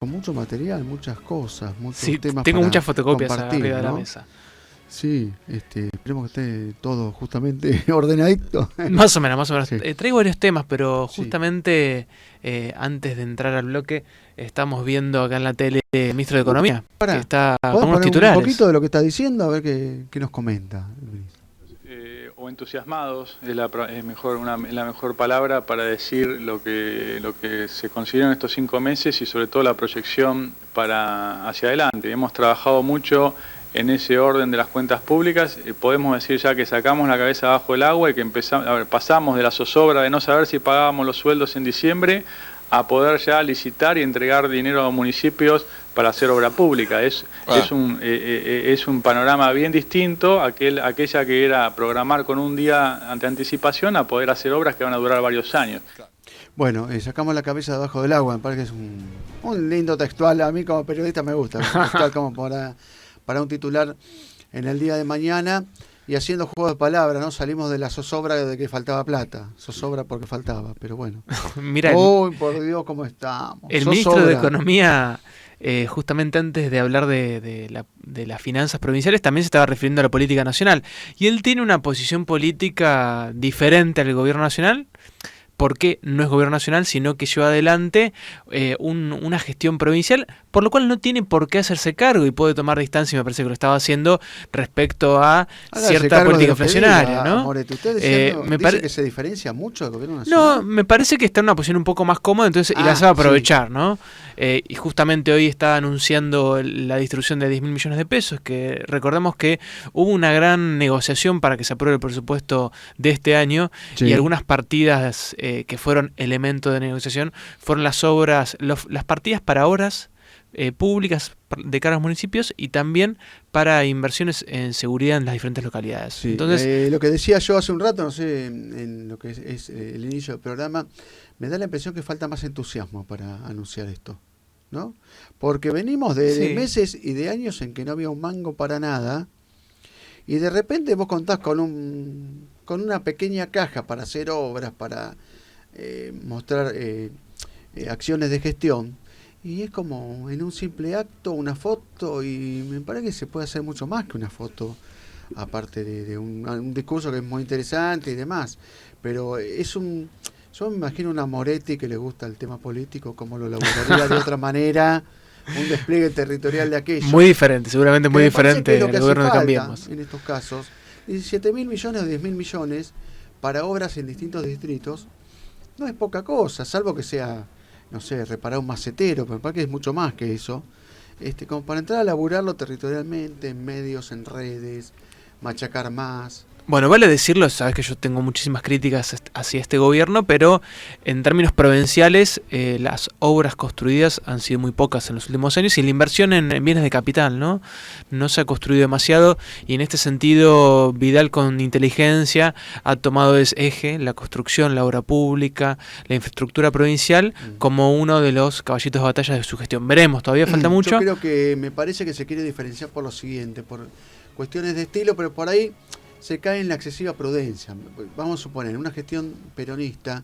con mucho material, muchas cosas, muchos Sí, temas tengo para muchas fotocopias compartir, arriba de la ¿no? mesa. Sí, esperemos que esté todo justamente ordenadito. Más o menos, más o menos. Sí, Traigo varios temas, pero sí. justamente antes de entrar al bloque, estamos viendo acá en la tele el ministro de Economía, que Para, está ¿podés con unos poner un titulares. poquito de lo que está diciendo? A ver qué nos comenta. O entusiasmados es es mejor la mejor palabra para decir lo que se considera en estos 5 meses y sobre todo la proyección para hacia adelante. Hemos trabajado mucho en ese orden de las cuentas públicas. Podemos decir ya que sacamos la cabeza abajo del agua y que pasamos de la zozobra de no saber si pagábamos los sueldos en diciembre a poder ya licitar y entregar dinero a los municipios para hacer obra pública. Es un panorama bien distinto aquella que era programar con un día de anticipación a poder hacer obras que van a durar varios años. Bueno, sacamos la cabeza debajo del agua, me parece que es un lindo textual, a mí como periodista me gusta, un textual como para un titular en el día de mañana. Y haciendo juego de palabras, ¿no? Salimos de la zozobra de que faltaba plata. Zozobra porque faltaba, pero bueno. Mira, Uy, por Dios, cómo estamos. el Zozobra. ministro de Economía, justamente antes de hablar de las finanzas provinciales, también se estaba refiriendo a la política nacional. Y él tiene una posición política diferente al gobierno nacional, porque no es gobierno nacional, sino que lleva adelante una gestión provincial, por lo cual no tiene por qué hacerse cargo y puede tomar distancia, y me parece que lo estaba haciendo respecto a cierta política inflacionaria, ¿no? Moretti, usted dice que se diferencia mucho del gobierno nacional. No, me parece que está en una posición un poco más cómoda, entonces y la sabe aprovechar, ¿no? Y justamente hoy está anunciando la distribución de 10.000 millones de pesos, que recordemos que hubo una gran negociación para que se apruebe el presupuesto de este año, y algunas partidas que fueron elemento de negociación fueron las obras, las partidas para obras públicas de cara a los municipios y también para inversiones en seguridad en las diferentes localidades. Sí. Entonces, lo que decía yo hace un rato, no sé, en lo que es el inicio del programa, me da la impresión que falta más entusiasmo para anunciar esto, ¿no? Porque venimos de meses y de años en que no había un mango para nada, y de repente vos contás con una pequeña caja para hacer obras, para mostrar acciones de gestión. Y es como en un simple acto, una foto, y me parece que se puede hacer mucho más que una foto, aparte de un discurso que es muy interesante y demás. Pero yo me imagino una Moretti que le gusta el tema político, como lo elaboraría de otra manera, un despliegue territorial de aquello. Muy diferente, seguramente muy diferente del gobierno de Cambiemos. En estos casos, 17.000 millones o 10.000 millones para obras en distintos distritos, no es poca cosa, salvo que sea, no sé, reparar un macetero, pero me parece que es mucho más que eso, como para entrar a laburarlo territorialmente, en medios, en redes, machacar más. Bueno, vale decirlo, sabes que yo tengo muchísimas críticas hacia este gobierno, pero en términos provinciales las obras construidas han sido muy pocas en los últimos años y la inversión en bienes de capital, no se ha construido demasiado, y en este sentido Vidal con inteligencia ha tomado ese eje, la construcción, la obra pública, la infraestructura provincial, como uno de los caballitos de batalla de su gestión. Veremos, todavía falta mucho. Yo creo que me parece que se quiere diferenciar por lo siguiente, por cuestiones de estilo, pero por ahí se cae en la excesiva prudencia. Vamos a suponer, una gestión peronista,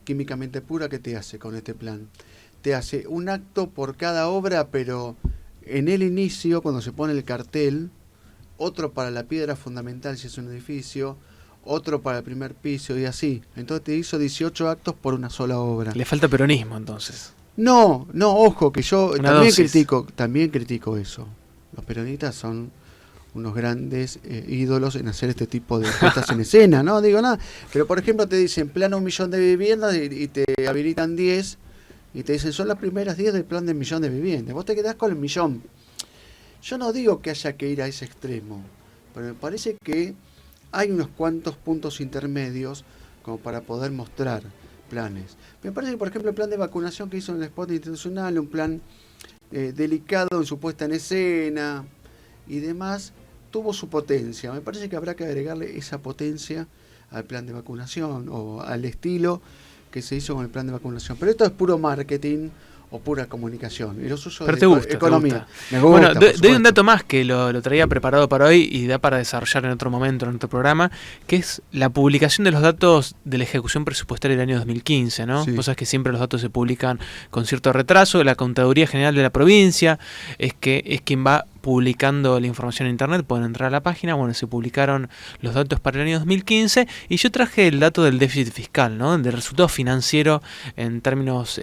químicamente pura, ¿qué te hace con este plan? Te hace un acto por cada obra, pero en el inicio, cuando se pone el cartel, otro para la piedra fundamental si es un edificio, otro para el primer piso y así. Entonces te hizo 18 actos por una sola obra. Le falta peronismo entonces. No, ojo, que yo también critico eso. Los peronistas son unos grandes ídolos en hacer este tipo de puestas en escena, no digo nada, pero por ejemplo te dicen plano 1 millón de viviendas y te habilitan 10 y te dicen son las primeras 10 del plan de 1 millón de viviendas, vos te quedás con el 1.000.000. Yo no digo que haya que ir a ese extremo, pero me parece que hay unos cuantos puntos intermedios como para poder mostrar planes. Me parece que por ejemplo el plan de vacunación que hizo en el spot institucional, un plan delicado en su puesta en escena y demás, tuvo su potencia. Me parece que habrá que agregarle esa potencia al plan de vacunación o al estilo que se hizo con el plan de vacunación. Pero esto es puro marketing o pura comunicación. Y los usos pero de te gusta, economía. Me gusta. Bueno, doy un dato más que lo traía preparado para hoy y da para desarrollar en otro momento, en otro programa, que es la publicación de los datos de la ejecución presupuestaria del año 2015, ¿no? Sí. Vos sabés que siempre los datos se publican con cierto retraso. La Contaduría General de la provincia es quien va publicando la información en internet. Pueden entrar a la página. Bueno, se publicaron los datos para el año 2015 y yo traje el dato del déficit fiscal, ¿no? Del resultado financiero en términos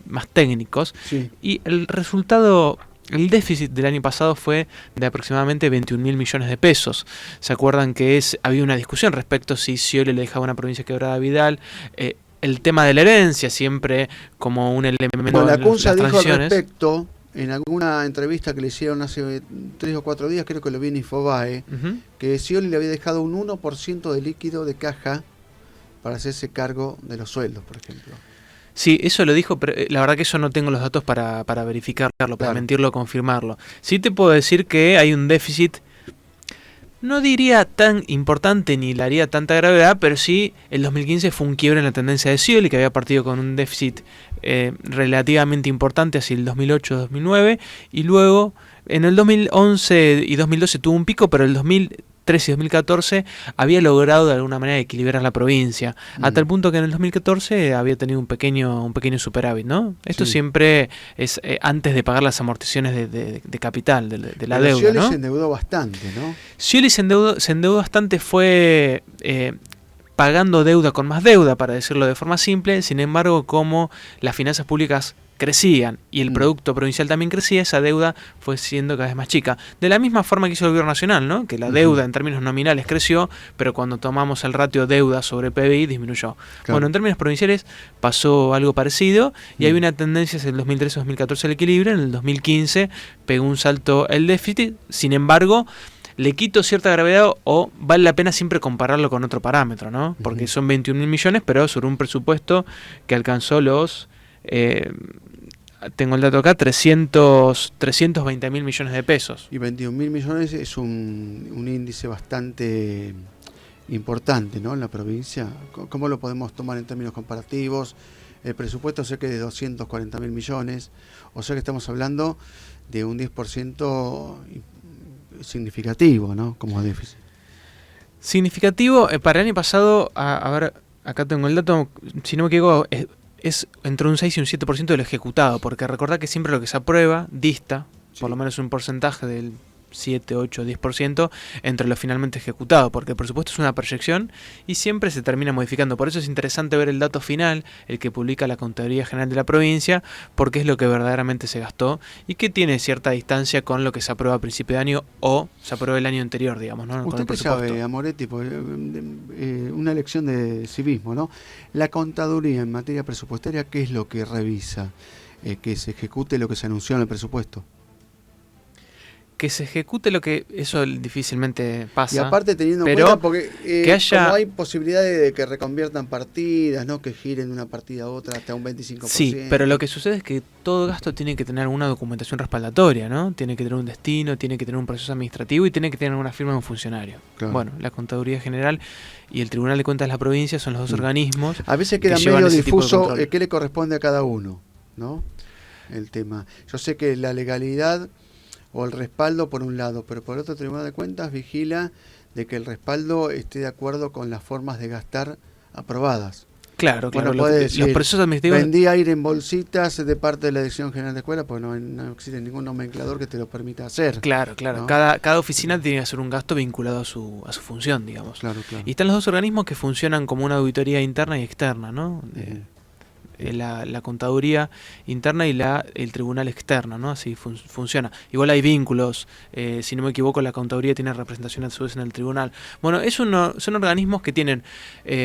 más técnicos. Sí. Y el resultado, el déficit del año pasado fue de aproximadamente 21.000 millones de pesos. ¿Se acuerdan que había una discusión respecto si Scioli le dejaba una provincia quebrada a Vidal? El tema de la herencia siempre como un elemento la de CUNSA las dijo al transiciones. respecto, en alguna entrevista que le hicieron hace 3 o 4 días, creo que lo vi en Infobae, que Scioli le había dejado un 1% de líquido de caja para hacerse cargo de los sueldos, por ejemplo. Sí, eso lo dijo, pero la verdad que yo no tengo los datos para verificarlo, para mentirlo o confirmarlo. Sí te puedo decir que hay un déficit, no diría tan importante ni le haría tanta gravedad, pero sí el 2015 fue un quiebre en la tendencia de Scioli, que había partido con un déficit relativamente importante hacia el 2008-2009, y luego en el 2011 y 2012 tuvo un pico, pero el 2013 y 2014 había logrado de alguna manera equilibrar la provincia, a tal punto que en el 2014 había tenido un pequeño superávit, ¿no? Esto Sí. siempre es antes de pagar las amortizaciones de capital, de la Pero deuda, Scioli ¿no? se endeudó bastante, ¿no? Scioli se endeudó bastante, fue pagando deuda con más deuda, para decirlo de forma simple. Sin embargo, como las finanzas públicas crecían y el producto provincial también crecía, esa deuda fue siendo cada vez más chica. De la misma forma que hizo el gobierno nacional, ¿no? Que la deuda en términos nominales creció, pero cuando tomamos el ratio deuda sobre PBI disminuyó. Claro. Bueno, en términos provinciales pasó algo parecido y hay una tendencia desde el 2013-2014 al equilibrio. En el 2015 pegó un salto el déficit. Sin embargo, le quito cierta gravedad, o vale la pena siempre compararlo con otro parámetro, ¿no? Porque son 21.000 millones, pero sobre un presupuesto que alcanzó los... tengo el dato acá, 320.000 millones de pesos. Y 21.000 millones es un índice bastante importante, ¿no? En la provincia. ¿Cómo lo podemos tomar en términos comparativos? El presupuesto sé que es de 240.000 millones, o sea que estamos hablando de un 10% significativo, ¿no? Como déficit. Significativo, para el año pasado, a ver, acá tengo el dato, si no me equivoco, es entre un 6 y un 7% de lo ejecutado, porque recordad que siempre lo que se aprueba dista, Sí. por lo menos un porcentaje del 7, 8, 10% entre lo finalmente ejecutado, porque el presupuesto es una proyección y siempre se termina modificando. Por eso es interesante ver el dato final, el que publica la Contaduría General de la provincia, porque es lo que verdaderamente se gastó y que tiene cierta distancia con lo que se aprueba a principio de año o se aprueba el año anterior, digamos, ¿no? Con Usted el que presupuesto. sabe, Amoretti, una lección de civismo, ¿no? La contaduría en materia presupuestaria, ¿qué es lo que revisa? Que se ejecute lo que se anunció en el presupuesto. Que se ejecute lo que... Eso difícilmente pasa. Y aparte teniendo en pero cuenta, porque que haya... como hay posibilidades de que reconviertan partidas, ¿no? Que giren de una partida a otra hasta un 25%. Sí, pero lo que sucede es que todo gasto tiene que tener alguna documentación respaldatoria, ¿no? Tiene que tener un destino, tiene que tener un proceso administrativo y tiene que tener una firma de un funcionario. Claro. Bueno, la Contaduría General y el Tribunal de Cuentas de la provincia son los dos organismos. A veces queda que llevan medio ese tipo de difuso control. qué le corresponde a cada uno, ¿no? El tema. Yo sé que la legalidad o el respaldo por un lado, pero por otro, el Tribunal de Cuentas vigila de que el respaldo esté de acuerdo con las formas de gastar aprobadas. Claro, claro. Bueno, puede decir, los procesos administrativos... vendí aire en bolsitas de parte de la Dirección General de Escuela, porque no existe ningún nomenclador que te lo permita hacer. Claro, claro. ¿No? Cada oficina tiene que hacer un gasto vinculado a su función, digamos. Claro, claro. Y están los dos organismos que funcionan como una auditoría interna y externa, ¿no? La contaduría interna y el tribunal externo, ¿no? Así funciona. Igual hay vínculos, si no me equivoco, la contaduría tiene representación a su vez en el tribunal. Bueno, son organismos que tienen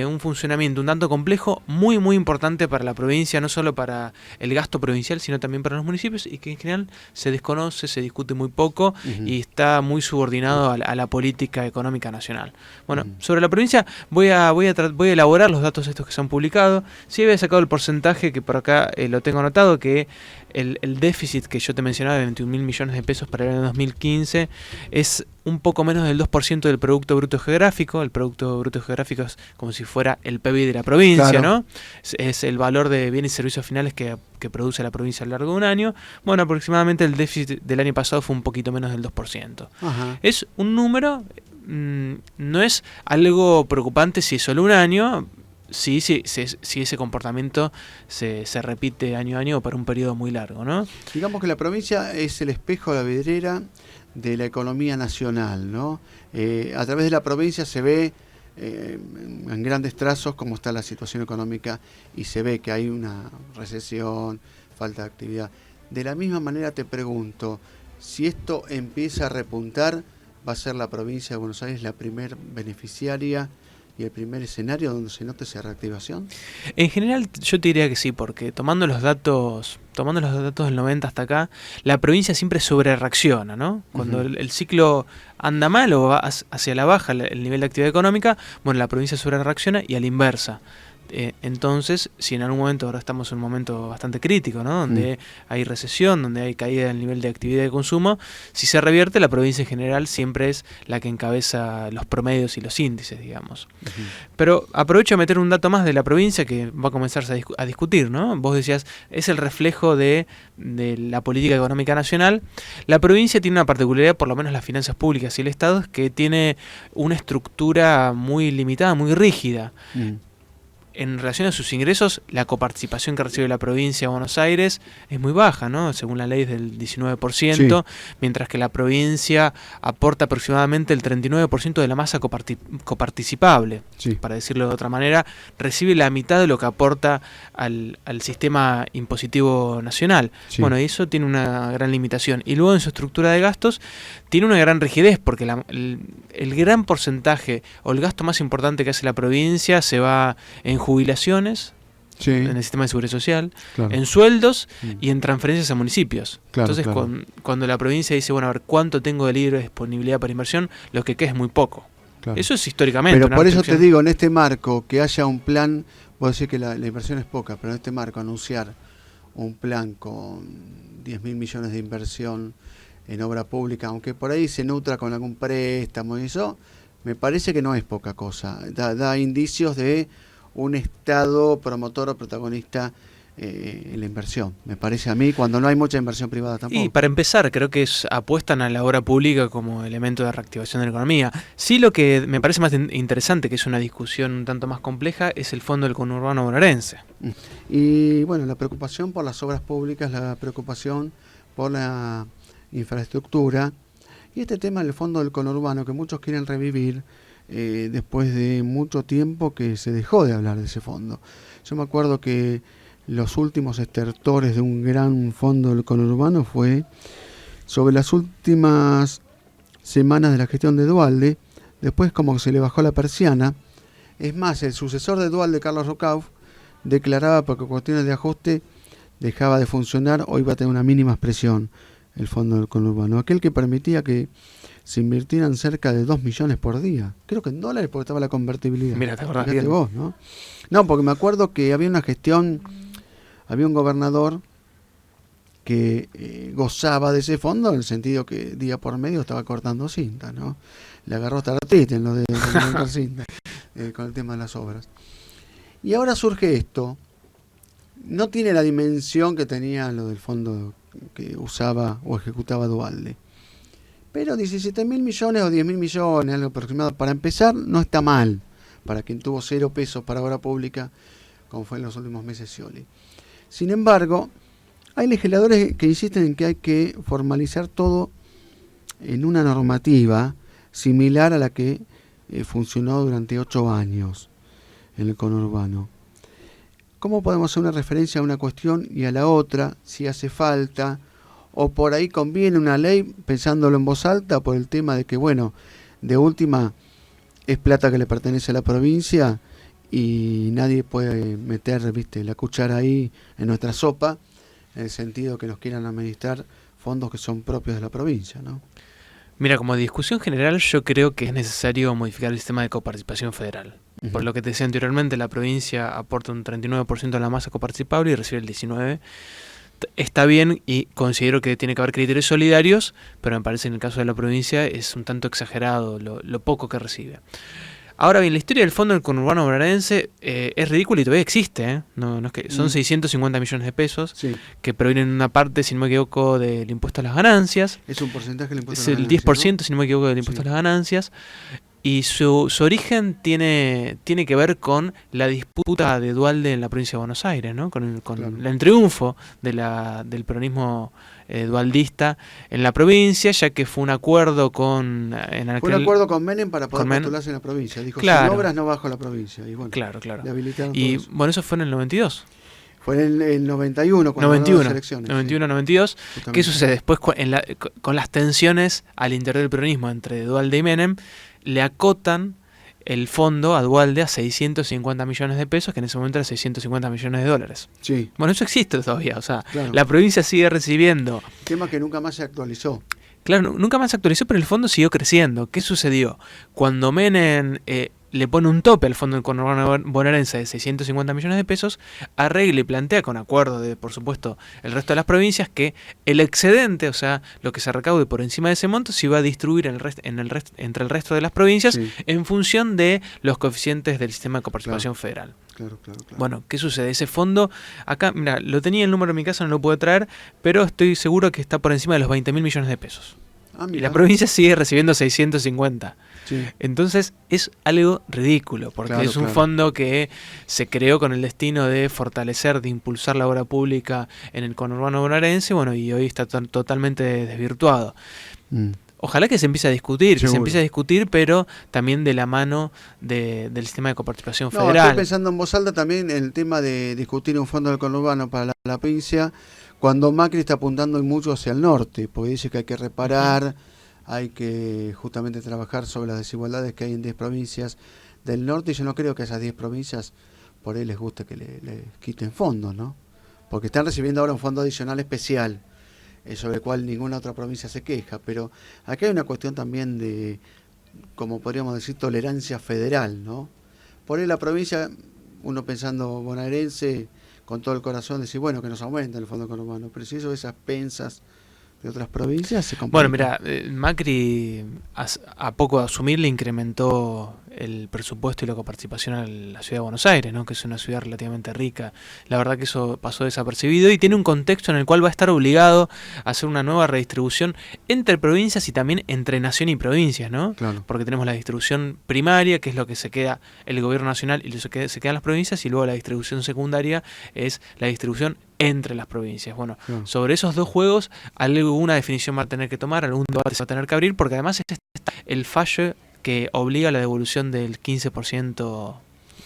un funcionamiento un tanto complejo, muy muy importante para la provincia, no solo para el gasto provincial, sino también para los municipios, y que en general se desconoce, se discute muy poco y está muy subordinado a la política económica nacional. Bueno, sobre la provincia voy a elaborar los datos estos que se han publicado. Sí había sacado el porcentaje porcentaje que por acá lo tengo anotado, que el déficit que yo te mencionaba de 21.000 millones de pesos para el año 2015 es un poco menos del 2% del Producto Bruto Geográfico. El Producto Bruto Geográfico es como si fuera el PBI de la provincia, claro, ¿no? Es el valor de bienes y servicios finales que produce la provincia a lo largo de un año. Bueno, aproximadamente el déficit del año pasado fue un poquito menos del 2%. Ajá. Es un número, no es algo preocupante si es solo un año. Sí, si ese comportamiento se repite año a año o para un periodo muy largo, ¿no? Digamos que la provincia es el espejo, la vidriera de la economía nacional, ¿no? A través de la provincia se ve en grandes trazos cómo está la situación económica y se ve que hay una recesión, falta de actividad. De la misma manera te pregunto, si esto empieza a repuntar, ¿va a ser la provincia de Buenos Aires la primer beneficiaria y el primer escenario donde se note esa reactivación? En general yo te diría que sí, porque tomando los datos del 90 hasta acá, la provincia siempre sobre reacciona, ¿no? Cuando el ciclo anda mal o va hacia la baja el nivel de actividad económica, bueno, la provincia sobre reacciona y a la inversa. Entonces, si en algún momento, ahora estamos en un momento bastante crítico, ¿no? Donde hay recesión, donde hay caída del nivel de actividad de consumo, si se revierte, la provincia en general siempre es la que encabeza los promedios y los índices, digamos. Pero aprovecho a meter un dato más de la provincia que va a comenzarse a discutir, ¿no? Vos decías, es el reflejo de la política económica nacional. La provincia tiene una particularidad, por lo menos las finanzas públicas y el Estado, es que tiene una estructura muy limitada, muy rígida. En relación a sus ingresos, la coparticipación que recibe la provincia de Buenos Aires es muy baja, ¿no? Según la ley es del 19%, sí, mientras que la provincia aporta aproximadamente el 39% de la masa coparticipable. Sí. Para decirlo de otra manera, recibe la mitad de lo que aporta al sistema impositivo nacional. Sí. Bueno, y eso tiene una gran limitación. Y luego en su estructura de gastos tiene una gran rigidez, porque el gran porcentaje o el gasto más importante que hace la provincia se va en jubilaciones, sí, en el sistema de seguridad social, claro, en sueldos y en transferencias a municipios. Claro, entonces, claro, cuando la provincia dice, bueno, a ver, ¿cuánto tengo de libre disponibilidad para inversión? Lo que queda es muy poco. Claro. Eso es históricamente. Pero por eso te digo, en este marco, que haya un plan, vos decís que la inversión es poca, pero en este marco anunciar un plan con 10.000 millones de inversión en obra pública, aunque por ahí se nutra con algún préstamo y eso, me parece que no es poca cosa. Da indicios de un Estado promotor o protagonista en la inversión, me parece a mí, cuando no hay mucha inversión privada tampoco. Y para empezar, creo que apuestan a la obra pública como elemento de reactivación de la economía. Sí, lo que me parece más interesante, que es una discusión un tanto más compleja, es el fondo del conurbano bonaerense. Y bueno, la preocupación por las obras públicas, la preocupación por la infraestructura, y este tema del fondo del conurbano que muchos quieren revivir, después de mucho tiempo que se dejó de hablar de ese fondo. Yo me acuerdo que los últimos estertores de un gran fondo del conurbano fue sobre las últimas semanas de la gestión de Duhalde. Después como que se le bajó la persiana. Es más, el sucesor de Duhalde, Carlos Rocauf, declaraba porque por cuestiones de ajuste dejaba de funcionar o iba a tener una mínima expresión el fondo del conurbano, aquel que permitía que se invirtieran cerca de 2 millones por día. Creo que en dólares porque estaba la convertibilidad. Mira, te acordás bien. Vos, ¿no? No, porque me acuerdo que había una gestión, había un gobernador que gozaba de ese fondo en el sentido que día por medio estaba cortando cinta, ¿no? Le agarró hasta la artista en lo de cortar cinta con el tema de las obras. Y ahora surge esto. No tiene la dimensión que tenía lo del fondo que usaba o ejecutaba Duhalde. Pero 17.000 millones o 10.000 millones, algo aproximado, para empezar, no está mal. Para quien tuvo 0 pesos para obra pública, como fue en los últimos meses Scioli. Sin embargo, hay legisladores que insisten en que hay que formalizar todo en una normativa similar a la que funcionó durante 8 años en el conurbano. ¿Cómo podemos hacer una referencia a una cuestión y a la otra, si hace falta, o por ahí conviene una ley pensándolo en voz alta por el tema de que, bueno, de última es plata que le pertenece a la provincia y nadie puede meter, viste, la cuchara ahí en nuestra sopa, en el sentido que nos quieran administrar fondos que son propios de la provincia, ¿no? Mira, como discusión general yo creo que es necesario modificar el sistema de coparticipación federal. Por lo que te decía anteriormente, la provincia aporta un 39% de la masa coparticipable y recibe el 19%. Está bien y considero que tiene que haber criterios solidarios, pero me parece que en el caso de la provincia es un tanto exagerado lo poco que recibe. Ahora bien, la historia del Fondo del Conurbano Bonaerense es ridícula y todavía existe. No es que son 650 millones de pesos que provienen en una parte, si no me equivoco, del impuesto a las ganancias. Es un porcentaje del impuesto a las ganancias. Es el 10%, ¿no? Si no me equivoco, del impuesto a las ganancias. Y su origen tiene que ver con la disputa de Duhalde en la provincia de Buenos Aires, ¿no? Con el triunfo del peronismo dualdista en la provincia, ya que fue un acuerdo con... Fue un acuerdo con Menem para poder postularse en la provincia. Dijo, sin obras no bajo la provincia. Y bueno, claro. Le habilitaron y bueno, eso fue en el 92. Fue en el 91, cuando ganó las elecciones. 91-92. ¿Qué sucede después con las tensiones al interior del peronismo entre Duhalde y Menem? Le acotan el fondo a Duhalde a 650 millones de pesos, que en ese momento era 650 millones de dólares. Sí. Bueno, eso existe todavía, o sea, la provincia sigue recibiendo... Tema que nunca más se actualizó. Claro, nunca más se actualizó, pero el fondo siguió creciendo. ¿Qué sucedió? Cuando Menem le pone un tope al Fondo del Conurbano Bonaerense de 650 millones de pesos, arregla y plantea con acuerdo de, por supuesto, el resto de las provincias que el excedente, o sea, lo que se recaude por encima de ese monto, se iba a distribuir entre el resto de las provincias en función de los coeficientes del sistema de coparticipación federal. Claro. Bueno, ¿qué sucede? Ese fondo, acá, mira, lo tenía el número en mi casa, no lo puedo traer, pero estoy seguro que está por encima de los 20.000 millones de pesos. Y la provincia sigue recibiendo 650. Entonces es algo ridículo, porque es un fondo que se creó con el destino de fortalecer, de impulsar la obra pública en el conurbano bonaerense, bueno, y hoy está totalmente desvirtuado. Ojalá que se empiece a discutir, pero también de la mano del sistema de coparticipación federal. Estoy pensando en voz alta también en el tema de discutir un fondo del conurbano para la provincia, cuando Macri está apuntando mucho hacia el norte, porque dice que hay que reparar, hay que justamente trabajar sobre las desigualdades que hay en 10 provincias del norte, y yo no creo que a esas 10 provincias por ahí les guste que le quiten fondos, ¿no? Porque están recibiendo ahora un fondo adicional especial, sobre el cual ninguna otra provincia se queja, pero acá hay una cuestión también de, como podríamos decir, tolerancia federal, ¿no? Por ahí la provincia, uno pensando bonaerense, con todo el corazón, decir, bueno, que nos aumenten el fondo conurbano, pero si eso es a expensas de otras provincias, se complica. Bueno, mira, Macri a poco de asumir le incrementó el presupuesto y la coparticipación a la ciudad de Buenos Aires, ¿no? Que es una ciudad relativamente rica. La verdad que eso pasó desapercibido y tiene un contexto en el cual va a estar obligado a hacer una nueva redistribución entre provincias y también entre nación y provincias, ¿no? Claro. Porque tenemos la distribución primaria, que es lo que se queda el gobierno nacional y lo que se quedan las provincias, y luego la distribución secundaria es la distribución entre las provincias. Bueno, sobre esos dos juegos alguna definición va a tener que tomar, algún debate se va a tener que abrir, porque además está el fallo que obliga a la devolución del 15%.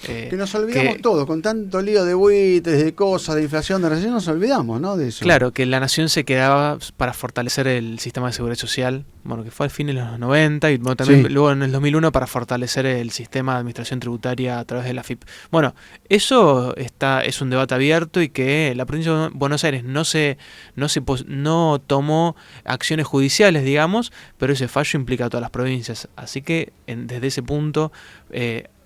Que nos olvidamos todo, con tanto lío de buitres, de cosas, de inflación, de recesión, nos olvidamos, ¿no? De eso. Claro, que la nación se quedaba para fortalecer el sistema de seguridad social, bueno, que fue al fin de los 90 y bueno, también luego en el 2001 para fortalecer el sistema de administración tributaria a través de la AFIP. Bueno, eso es un debate abierto y que la provincia de Buenos Aires no tomó acciones judiciales, digamos, pero ese fallo implica a todas las provincias. Así que desde ese punto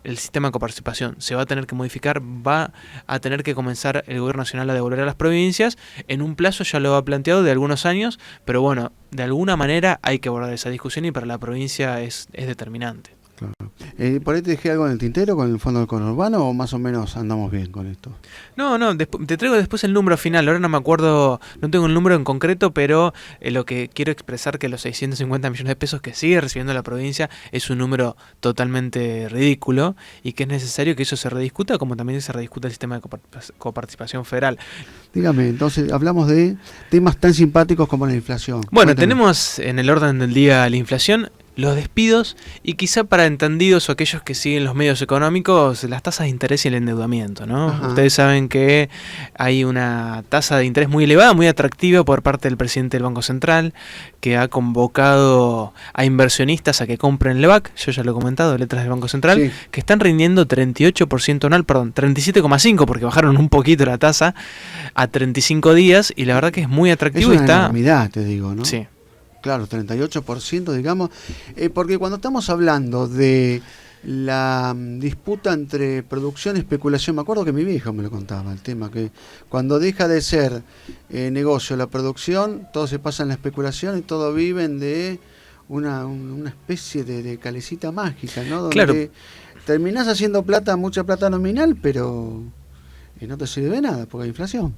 el sistema de coparticipación se va a tener que modificar, va a tener que comenzar el gobierno nacional a devolver a las provincias en un plazo, ya lo ha planteado, de algunos años, pero bueno, de alguna manera hay que abordar esa discusión y para la provincia es determinante. Claro. ¿Por ahí te dejé algo en el tintero con el fondo del conurbano o más o menos andamos bien con esto? No, te traigo después el número final, ahora no me acuerdo, no tengo el número en concreto, pero lo que quiero expresar que los 650 millones de pesos que sigue recibiendo la provincia es un número totalmente ridículo y que es necesario que eso se rediscuta, como también se rediscuta el sistema de coparticipación federal. Dígame, entonces hablamos de temas tan simpáticos como la inflación. Bueno, cuéntame. Tenemos en el orden del día la inflación, los despidos y quizá para entendidos o aquellos que siguen los medios económicos, las tasas de interés y el endeudamiento, ¿no? Ajá. Ustedes saben que hay una tasa de interés muy elevada, muy atractiva por parte del presidente del Banco Central, que ha convocado a inversionistas a que compren LEBAC, yo ya lo he comentado, letras del Banco Central, que están rindiendo 38% anual, 37,5% porque bajaron un poquito la tasa a 35 días y la verdad que es muy atractivo. Es una enormidad, te digo, ¿no? Sí. Claro, 38%, digamos, porque cuando estamos hablando de la disputa entre producción y especulación. Me acuerdo que mi vieja me lo contaba, el tema que cuando deja de ser negocio la producción, todo se pasa en la especulación y todos viven de una especie de calecita mágica, ¿no? Donde claro, terminás haciendo plata, mucha plata nominal, pero no te sirve de nada porque hay inflación.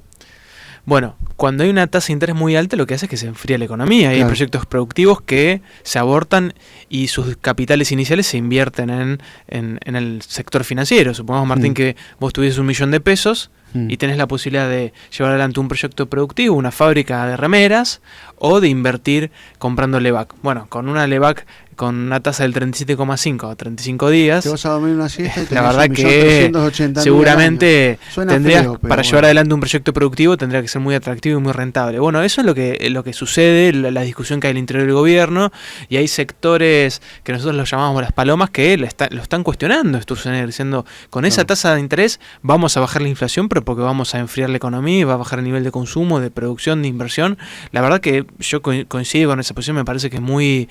Bueno, cuando hay una tasa de interés muy alta, lo que hace es que se enfría la economía. Hay proyectos productivos que se abortan y sus capitales iniciales se invierten en el sector financiero. Supongamos, Martín, que vos tuvieses 1 millón de pesos y tenés la posibilidad de llevar adelante un proyecto productivo, una fábrica de remeras, o de invertir comprando Levac. Bueno, con una Levac con una tasa del 37,5 a 35 días, te vas a dormir una siesta y la verdad que seguramente tendrías, feo, para llevar adelante un proyecto productivo, tendría que ser muy atractivo y muy rentable. Bueno, eso es lo que sucede, la discusión que hay al interior del gobierno, y hay sectores que nosotros los llamamos las palomas que lo están cuestionando, diciendo, con esa tasa de interés vamos a bajar la inflación, pero porque vamos a enfriar la economía y va a bajar el nivel de consumo, de producción, de inversión. La verdad que yo coincido con esa posición, me parece que es muy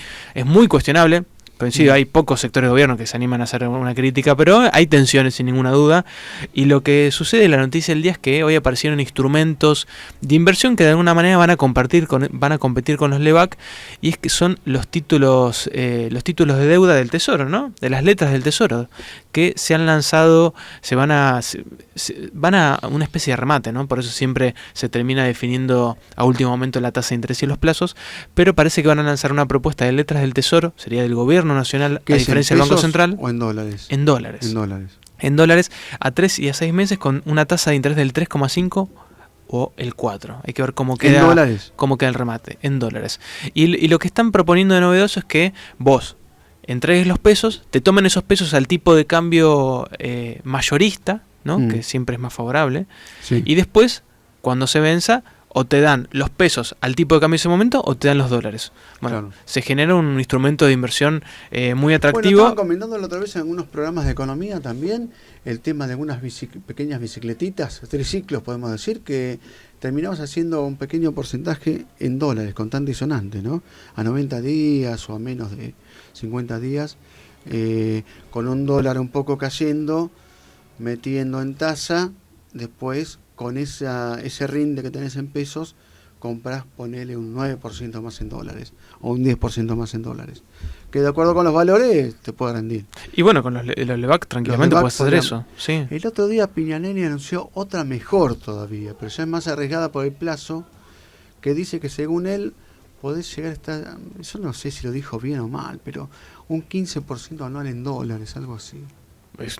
cuestionable. Coincido, hay pocos sectores de gobierno que se animan a hacer una crítica, pero hay tensiones sin ninguna duda. Y lo que sucede en la noticia del día es que hoy aparecieron instrumentos de inversión que de alguna manera van a competir con los Levac, y es que son los títulos de deuda del Tesoro, ¿no? De las letras del Tesoro, que se han lanzado, van a una especie de remate, ¿no? Por eso siempre se termina definiendo a último momento la tasa de interés y los plazos, pero parece que van a lanzar una propuesta de letras del Tesoro, sería del gobierno nacional, a diferencia del Banco Central. ¿O en dólares? En dólares. En dólares a 3 y a 6 meses con una tasa de interés del 3,5 o el 4. Hay que ver cómo queda, ¿en dólares? Cómo queda el remate, en dólares. Y lo que están proponiendo de novedoso es que vos entregues los pesos, te tomen esos pesos al tipo de cambio mayorista, ¿no? Que siempre es más favorable, y después, cuando se venza, o te dan los pesos al tipo de cambio en ese momento o te dan los dólares. Bueno, se genera un instrumento de inversión muy atractivo. Bueno, estaban comentando la otra vez en algunos programas de economía también el tema de algunas pequeñas bicicletitas, triciclos podemos decir, que terminamos haciendo un pequeño porcentaje en dólares, contante y sonante, ¿no? A 90 días o a menos de 50 días, con un dólar un poco cayendo, metiendo en tasa, después con ese rinde que tenés en pesos, compras, ponele un 9% más en dólares o un 10% más en dólares. Que de acuerdo con los valores te puede rendir. Y bueno, con los Levac tranquilamente puedes hacer eso. Sí. El otro día Piñanelli anunció otra mejor todavía, pero ya es más arriesgada por el plazo, que dice que según él podés llegar a estar, yo no sé si lo dijo bien o mal, pero un 15% anual en dólares, algo así. Es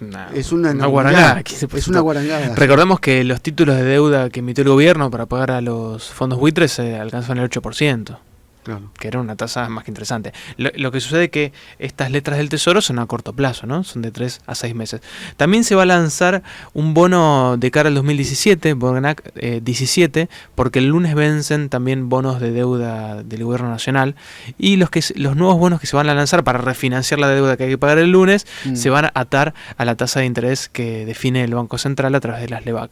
una guarangada. Es una guarangada. Recordemos que los títulos de deuda que emitió el gobierno para pagar a los fondos buitres se alcanzan el 8%. Claro. Que era una tasa más que interesante. Lo que sucede es que estas letras del Tesoro son a corto plazo, ¿no? Son de 3 a 6 meses. También se va a lanzar un bono de cara al 2017, Bonac 17, porque el lunes vencen también bonos de deuda del gobierno nacional, y los nuevos bonos que se van a lanzar para refinanciar la deuda que hay que pagar el lunes se van a atar a la tasa de interés que define el Banco Central a través de las Levac.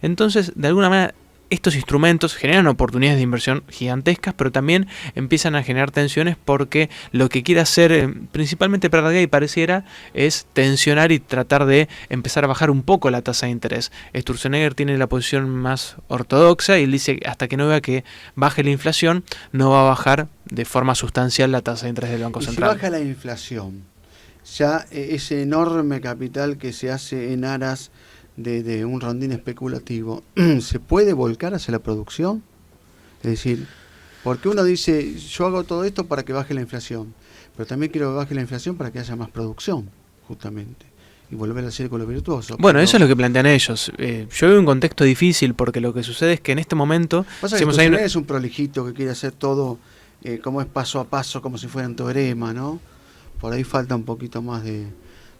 Entonces, de alguna manera, estos instrumentos generan oportunidades de inversión gigantescas, pero también empiezan a generar tensiones, porque lo que quiere hacer principalmente Pratgay pareciera es tensionar y tratar de empezar a bajar un poco la tasa de interés. Sturzenegger tiene la posición más ortodoxa y él dice que hasta que no vea que baje la inflación no va a bajar de forma sustancial la tasa de interés del Banco Central. Si baja la inflación, ya ese enorme capital que se hace en aras de un rondín especulativo, ¿se puede volcar hacia la producción? Es decir, porque uno dice, yo hago todo esto para que baje la inflación, pero también quiero que baje la inflación para que haya más producción, justamente, y volver al círculo virtuoso. Bueno, eso es lo que plantean ellos. Yo veo un contexto difícil, porque lo que sucede es que en este momento... Es un prolijito que quiere hacer todo como es paso a paso, como si fuera un teorema, ¿no? Por ahí falta un poquito más de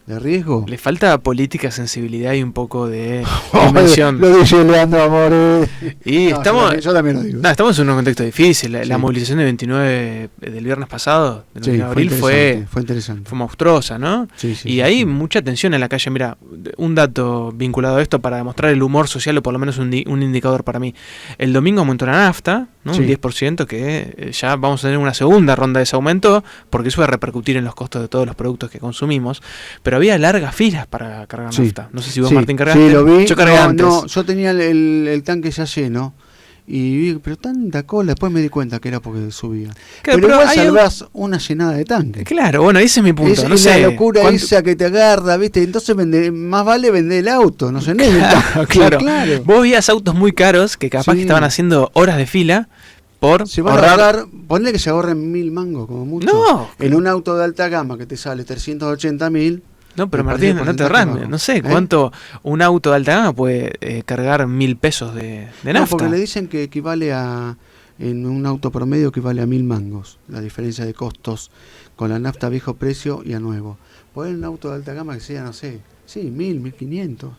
riesgo. Le falta política, sensibilidad y un poco de dimensión. Lo dice Leandro Amores. Y no, yo también lo digo. No, estamos en un contexto difícil. La movilización del 29 del viernes pasado, del 29 de abril, fue interesante. Fue monstruosa, ¿no? Y hay mucha tensión en la calle. Mira, un dato vinculado a esto para demostrar el humor social, o por lo menos un indicador para mí. El domingo aumentó la nafta, ¿no? Sí. Un 10% que ya vamos a tener una segunda ronda de ese aumento, porque eso va a repercutir en los costos de todos los productos que consumimos. Pero había largas filas para cargar nafta. No sé si vos, Martín, cargaste. Sí, lo vi. Yo cargué antes. No, yo tenía el tanque ya lleno. Y vi, pero tanta cola, después me di cuenta que era porque subía. Claro, pero igual hay salvás una llenada de tanque. Claro, bueno, ese es mi punto. Es no sé, la locura ¿cuánto? esa que te agarra, ¿viste? Entonces más vale vender el auto, no sé, no el tanque. Claro. Vos veías autos muy caros que capaz Sí. que estaban haciendo horas de fila por Se van a ahorrar. ahorrar, ponle que se ahorren 1.000 mangos como mucho. No. En un auto de alta gama que te sale 380.000. No, pero me Martín, parece no te porcentaje ahorras. bajo. No sé ¿Eh? cuánto un auto de alta gama puede cargar 1.000 pesos de No, nafta. porque le dicen que equivale en un auto promedio equivale a 1.000 mangos, la diferencia de costos con la nafta a viejo precio y a nuevo. Poner un auto de alta gama que sea, no sé, sí, 1.000, 1.500,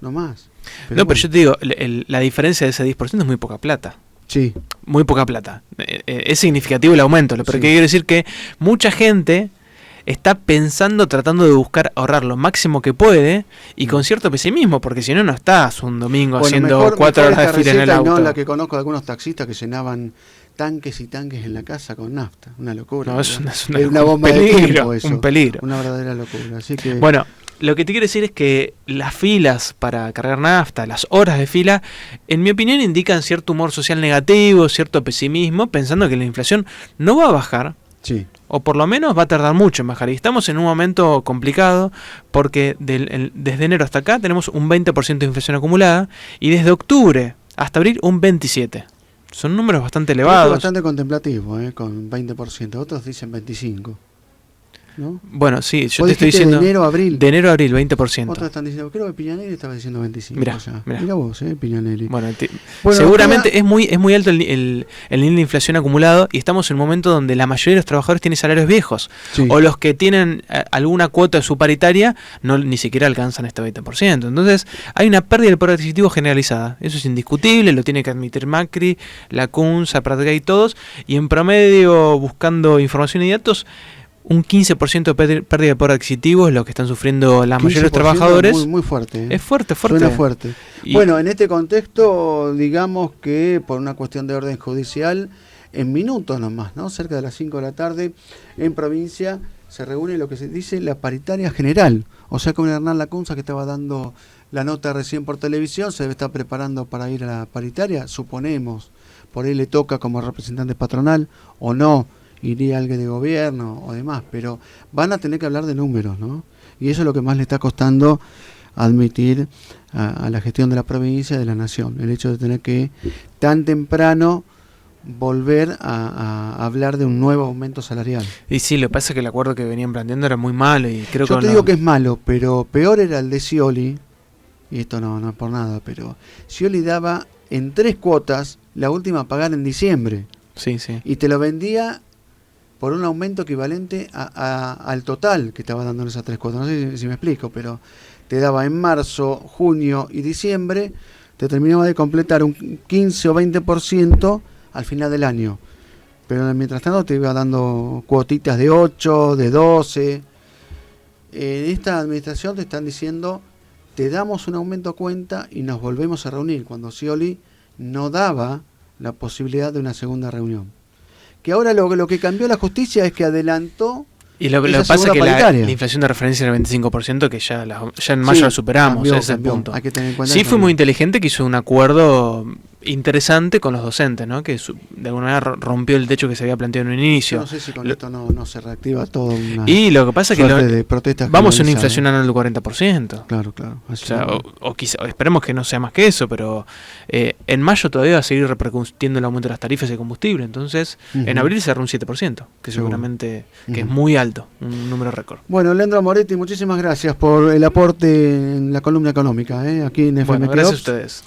no más. Pero yo te digo, la diferencia de ese 10% es muy poca plata. Sí, Muy poca plata. Es significativo el aumento, pero Sí. que quiero decir que mucha gente está pensando, tratando de buscar ahorrar lo máximo que puede y con cierto pesimismo, porque si no, no estás un domingo bueno, haciendo mejor 4 horas de esta fila en el receta y auto. no la que conozco de algunos taxistas que llenaban tanques y tanques en la casa con nafta, una locura. No, es ¿verdad? una una bomba un peligro, de tiempo eso, un peligro. una verdadera locura. Así que Bueno, lo que te quiero decir es que las filas para cargar nafta, las horas de fila, en mi opinión indican cierto humor social negativo, cierto pesimismo, pensando que la inflación no va a bajar, sí. o por lo menos va a tardar mucho en bajar. Y estamos en un momento complicado porque desde enero hasta acá tenemos un 20% de inflación acumulada y desde octubre hasta abril un 27%. Son números bastante Esto elevados. es bastante contemplativo, con 20%, otros dicen 25%. ¿No? Bueno, sí, yo Vos te estoy dijiste diciendo... de enero a abril. De enero a abril, 20%. Otros están diciendo, creo que Piñanelli estaba diciendo 25. Mirá, ya. mirá. Mirá vos, Piñanelli. Bueno, Bueno, seguramente queda- es muy alto el nivel de inflación acumulado y estamos en un momento donde la mayoría de los trabajadores tienen salarios viejos. Sí. O los que tienen alguna cuota de su paritaria ni siquiera alcanzan este 20%. Entonces hay una pérdida del poder adquisitivo generalizada. Eso es indiscutible, lo tiene que admitir Macri, la CUNSA, Pratgay y todos. Y en promedio, buscando información y datos, un 15% de pérdida de poder adquisitivo es lo que están sufriendo la mayoría de los 15% trabajadores. Muy, muy fuerte. Es fuerte, fuerte. Suena fuerte. Y- Bueno, en este contexto, digamos que por una cuestión de orden judicial, en minutos nomás, ¿no? Cerca de las 5 de la tarde, en provincia se reúne lo que se dice la paritaria general. O sea, con Hernán Lacunza, que estaba dando la nota recién por televisión, se debe estar preparando para ir a la paritaria, suponemos. Por ahí le toca como representante patronal o no, iría alguien de gobierno o demás, pero van a tener que hablar de números, ¿no? Y eso es lo que más le está costando admitir a la gestión de la provincia y de la nación, el hecho de tener que tan temprano volver a hablar de un nuevo aumento salarial. Y sí, lo que pasa es que el acuerdo que venían planteando era muy malo y creo Yo que te no- digo que es malo, pero peor era el de Scioli, y esto no es por nada, pero Scioli daba en 3 cuotas, la última a pagar en diciembre, Sí, sí. y te lo vendía por un aumento equivalente al total que estaba dando en esas 3 cuotas. No sé si me explico, pero te daba en marzo, junio y diciembre, te terminaba de completar un 15 o 20% al final del año. Pero mientras tanto te iba dando cuotitas de 8, de 12. En esta administración te están diciendo, te damos un aumento a cuenta y nos volvemos a reunir, cuando Scioli no daba la posibilidad de una segunda reunión. Que ahora lo que cambió la justicia es que adelantó. Y lo esa que pasa es segunda que la paritaria. inflación de referencia era el 25%, que ya en mayo Sí, la superamos, cambió, ese es el cambió. punto. Hay que tener en cuenta Sí que fue muy cambió. inteligente que hizo un acuerdo interesante con los docentes, ¿no? Que de alguna manera rompió el techo que se había planteado en un Yo inicio. no sé si con esto no se reactiva todo una Y lo que pasa es que suerte de protestas vamos a una generalizadas. inflación anual del 40%. Claro, claro. O Así sea, que- o quizá, esperemos que no sea más que eso, pero en mayo todavía va a seguir repercutiendo el aumento de las tarifas de combustible. Entonces, en Ujú. abril cerró un 7%, que Seguro. seguramente que es Ujú. muy alto, un número récord. Bueno, Leandro Moretti, muchísimas gracias por el aporte en la columna económica, aquí en FM Bueno, gracias a Clops. ustedes.